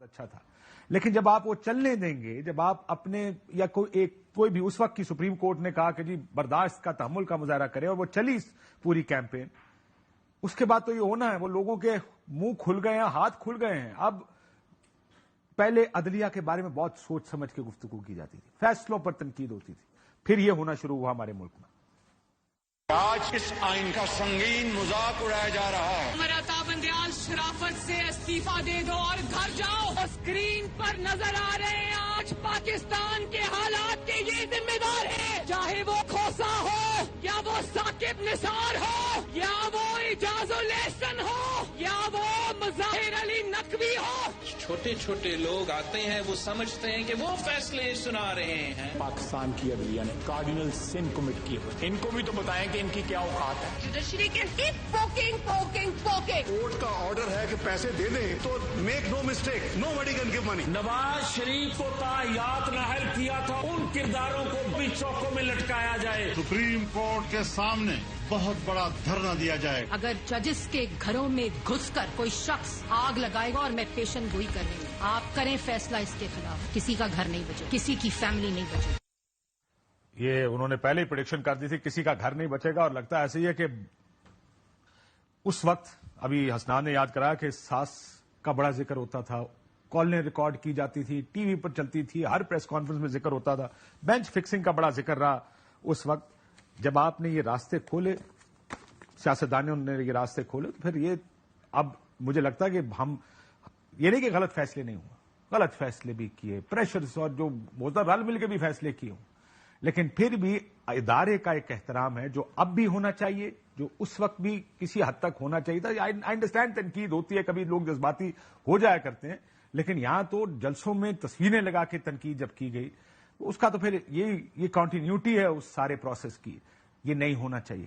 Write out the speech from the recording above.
اچھا تھا. لیکن جب آپ وہ چلنے دیں گے, جب آپ اپنے یا کوئی بھی اس وقت کی سپریم کورٹ نے کہا کہ جی برداشت کا تحمل کا مظاہرہ کرے, اور وہ چلی پوری کیمپین, اس کے بعد تو یہ ہونا ہے, وہ لوگوں کے منہ کھل گئے ہیں, ہاتھ کھل گئے ہیں. اب پہلے عدلیہ کے بارے میں بہت سوچ سمجھ کے گفتگو کی جاتی تھی, فیصلوں پر تنقید ہوتی تھی, پھر یہ ہونا شروع ہوا ہمارے ملک میں. آج اس آئین کا سنگین مذاق اڑایا جا رہا ہے. امرتا بندیال شرافت سے استعفیٰ دے دو اور گھر جاؤ. اسکرین پر نظر آ رہے ہیں آج پاکستان کے حالات کے یہ ذمہ دار ہے, چاہے وہ کھوسا ہو یا وہ ثاقب نثار ہو یا وہ اعجاز الاحسن ہو یا وہ مظاہر علی نقوی ہو. چھوٹے چھوٹے لوگ آتے ہیں, وہ سمجھتے ہیں کہ وہ فیصلے سنا رہے ہیں. پاکستان کی عدلیہ نے کارڈینل سن کمٹ کیے ہوئے, ان کو بھی تو بتائیں کہ ان کی کیا اوقات ہے. جوڈیشری کے پوکنگ. کورٹ کا آرڈر ہے کہ پیسے دے دیں تو make no mistake, no buddy can give money. Nawaz Sharif کو تاحیات نااہل کیا تھا, ان کرداروں کو بھی چوکوں میں لٹکایا جائے. سپریم کورٹ کے سامنے بہت بڑا دھرنا دیا جائے. اگر ججز کے گھروں میں گھس کر کوئی شخص آگ لگائے گا اور میں پیشن گوئی کر رہی ہوں, آپ کریں فیصلہ اس کے خلاف. کسی کا گھر نہیں بچے, کسی کی فیملی نہیں بچے. یہ انہوں نے پہلے ہی پریڈکشن کر دی تھی, کسی کا گھر نہیں بچے گا. اور لگتا ہے ایسے ہی ہے کہ اس وقت ابھی حسنان نے یاد کرایا کہ ساس کا بڑا ذکر ہوتا تھا, کالیں ریکارڈ کی جاتی تھی, ٹی وی پر چلتی تھی, ہر پریس کانفرنس میں ذکر ہوتا تھا, بینچ فکسنگ کا بڑا ذکر رہا اس وقت. جب آپ نے یہ راستے کھولے, سیاستدانوں نے یہ راستے کھولے, تو پھر یہ اب مجھے لگتا ہے کہ ہم یہ نہیں کہ غلط فیصلے نہیں ہوا, غلط فیصلے بھی کیے, پریشرز اور جو ہوتا رل مل کے بھی فیصلے کیے ہوں, لیکن پھر بھی ادارے کا ایک احترام ہے جو اب بھی ہونا چاہیے, جو اس وقت بھی کسی حد تک ہونا چاہیے تھا. آئی انڈرسٹینڈ تنقید ہوتی ہے, کبھی لوگ جذباتی ہو جایا کرتے ہیں, لیکن یہاں تو جلسوں میں تصویریں لگا کے تنقید جب کی گئی, اس کا تو پھر یہ کنٹینیوٹی ہے اس سارے پروسیس کی, یہ نہیں ہونا چاہیے.